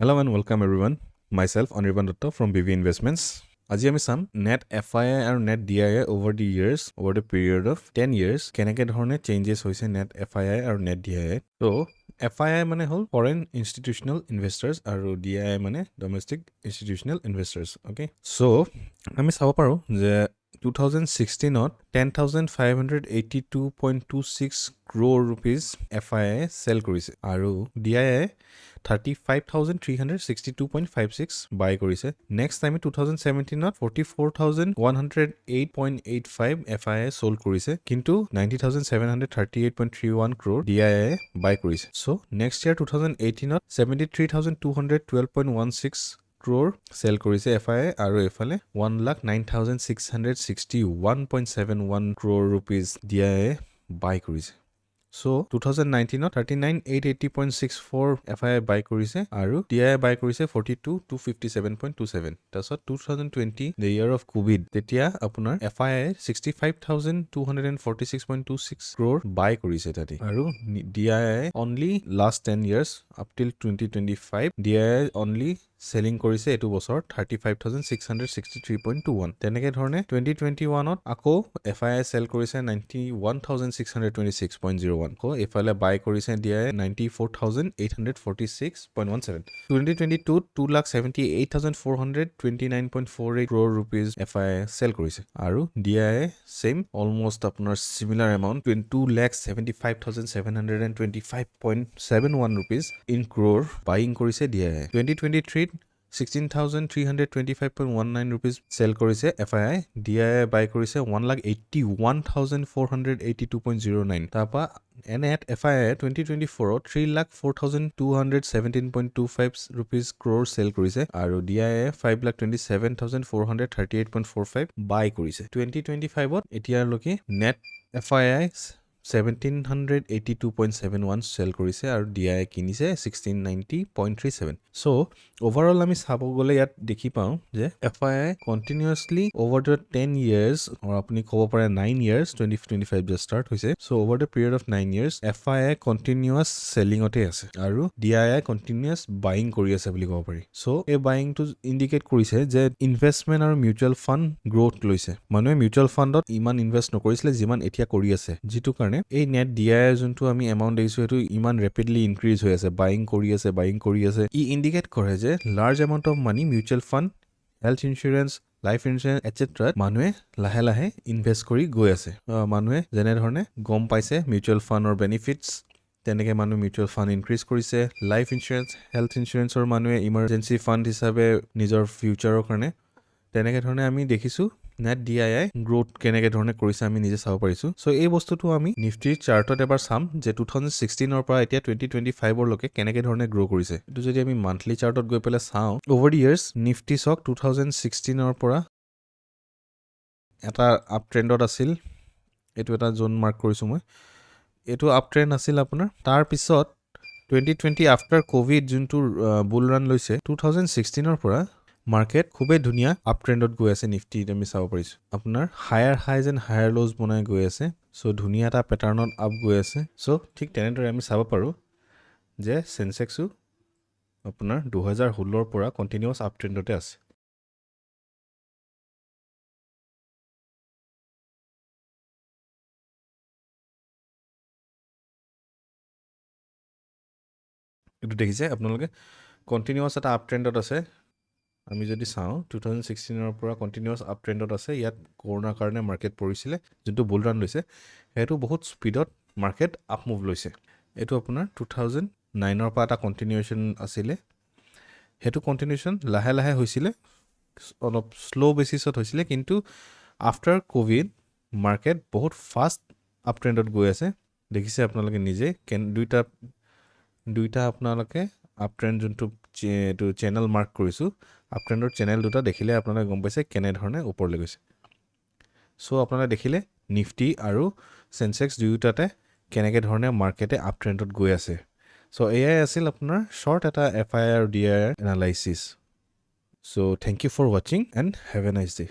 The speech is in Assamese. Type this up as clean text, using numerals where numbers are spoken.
Hello and welcome everyone. Myself Anirban Dutta from BV Investments. আজি আমি চাম net FII আৰু net DII over the years, over the period of 10 years, কেনেকে ধৰণে changes হৈছে net FII আৰু net DII. So, FII মানে হ'ল foreign institutional investors আৰু DII মানে domestic institutional investors. Okay? So, আমি চাব পাৰো যে 2016ত 10,582.26 crore rupees FII sell কৰিছে আৰু DII 35,362.56 buy কৰিছে. Next time 2017ত 44,108.85 FII sold কৰিছে. কিন্তু 90,738.31 crore DII buy কৰিছে. So next year 2018ত 73,212.16 crore sell কৰিছে FII আৰু এফালে 1,09,661.71 crore rupees DII buy কৰিছে. So 2019ত 39,880.64 FII buy কৰিছে আৰু DII buy কৰিছে 42,257.27. তাৰপিছত 2020 the year of COVID তেতিয়া আপোনাৰ FII 65,246.26 crore buy কৰিছে তাতে আৰু DII only last 10 years up till 2025 DII only selling কৰিছে এটো বছৰ 35,663.21. তেনেকে ধৰণে 2021ত আকৌ FII sell কৰিছে 91,626.01. কো এফালে buy কৰিছে DII 94,846.17. 2022 2,78,429.48 crore rupees FII sell কৰিছে আৰু DII same almost আপোনাৰ similar amount 2,75,725.71 rupees in crore buying কৰিছে DII. 2023 16,325.19 rupees sell কৰিছে FII. DII buy কৰিছে 1,81,482.09. তাৰপা net FII 2024 3,04,217.25 rupees crore sell কৰিছে আৰু DII 5,27,438.45 buy কৰিছে. 2025ত এতিয়ালৈকে net FII 1,782.71 sell কৰিছে আৰু DII কিনিছে 1,690.37. So overall আমি চাব গলে ইয়াত দেখি পাওঁ যে FII continuously over the 10 years or আপুনি ক'ব পাৰে 9 years 2025 just start হৈছে. So over the period of 9 years FII continuous selling অতে আছে আৰু DII continuous buying কৰি আছে বুলি ক'ব পাৰি. So এই buying to indicate কৰিছে যে investment আৰু mutual fund growth লৈছে. মানুহে mutual fundত ইমান invest নকৰিছিলে যিমান এতিয়া কৰি আছে, যিটো কাৰণে এই net DII যোনটো আমি amount দেইছো এটো ইমান rapidly increase হৈ আছে, buying কৰি আছে. ই indicate কৰে যে large amount of money mutual fund, health insurance, life insurance etc মানুহে লাহে লাহে ইনভেস্ট কৰি গৈ আছে. মানুহে যেনে ধৰণে গম পাইছে মিউচুৱেল ফাণ্ডৰ বেনিফিটস, তেনেকে মানুহ মিউচুৱেল ফাণ্ড ইনক্ৰিজ কৰিছে. লাইফ ইনচুৰেঞ্চ, হেল্থ ইনচুৰেঞ্চৰ মানুহে ইমাৰ্জেঞ্চি ফাণ্ড হিচাপে নিজৰ ফিউচাৰৰ কাৰণে তেনেকে ধৰণে আমি দেখিছো net DII গ্ৰোথ কেনেকে ধৰণে কৰিছে আমি নিজে চাব পাৰিছো. সো এই বস্তুটো আমি নিফটি চাৰ্টত এবাৰ চাম যে 2016 ৰ পৰা এতিয়া 2025 ৰ লৈকে কেনেকে ধৰণে গ্ৰো কৰিছে. এটো যদি আমি মান্থলি চাৰ্টত গৈ পেলে চাওঁ ওভাৰ দি ইয়াৰ্স নিফটি সক 2016 ৰ পৰা এটা আপ ট্ৰেন্ডত আছিল. এটো এটা জোন মাৰ্ক কৰিছো মই. এটো আপ ট্ৰেন্ড আছিল আপোনাৰ. তাৰ পিছত 2020 আফটাৰ কোভিড যোনটো বুল ৰান লৈছে 2016 ৰ পৰা মাৰ্কেট খুবই ধুনিয়া আপ ট্ৰেন্ডত গৈ আছে. নিফটি আমি চাব পাৰিছো আপোনাৰ হায়াৰ হাইজ এন্ড হায়াৰ লোজ বনাই গৈ আছে. সো ধুনিয়া এটা প্যাটাৰ্ণত আপ গৈ আছে. সো ঠিক তেনেদৰে আমি চাব পাৰো যে সেনসেক্সও আপোনাৰ 2016 ৰ পৰা কন্টিনিউয়াস আপ ট্ৰেন্ডতে আছে. এটো দেখিছে আপোনালোকে কন্টিনিউয়াস এটা আপ ট্ৰেন্ডত আছে. আমি যদি চাওঁ 2016 ৰ পৰা কন্টিনিউয়াস আপ ট্ৰেন্ডত আছে. ইয়াত কৰোনাৰ কাৰণে মাৰ্কেট পৰিছিলে, যোনটো বুল ৰান লৈছে হেতু বহুত স্পিডত মাৰ্কেট আপ মুভ লৈছে. এটো আপোনাৰ 2009 ৰ পৰা এটা কন্টিনিউয়েশন আছিলে. হেতু কন্টিনিউয়েশন লাহে লাহে হৈছিলে, অলপ স্লো বেসিছত হৈছিলে, কিন্তু আফটাৰ কোভিড মাৰ্কেট বহুত ফাষ্ট আপ ট্ৰেন্ডত গৈ আছে. দেখিছে আপোনালোকে নিজে দুইটা আপোনালোকে আপ ট্ৰেন্ড যোনটো এটো চেনেল মাৰ্ক কৰিছো, আপ ট্ৰেন্ডৰ চেনেল দুটা দেখিলে আপোনালোকে গম পাইছে কেনে ধৰণে ওপৰলৈ গৈছে. সো আপোনালোকে দেখিলে নিফটি আৰু সেনসেক্স দুয়োটাতে কেনেকে ধৰণে মাৰ্কেটে আপ ট্ৰেন্ডত গৈ আছে. সো এয়াই আছিল আপোনাৰ শৰ্ট এটা FII আৰু DII analysis. So thank you for watching and have a nice day.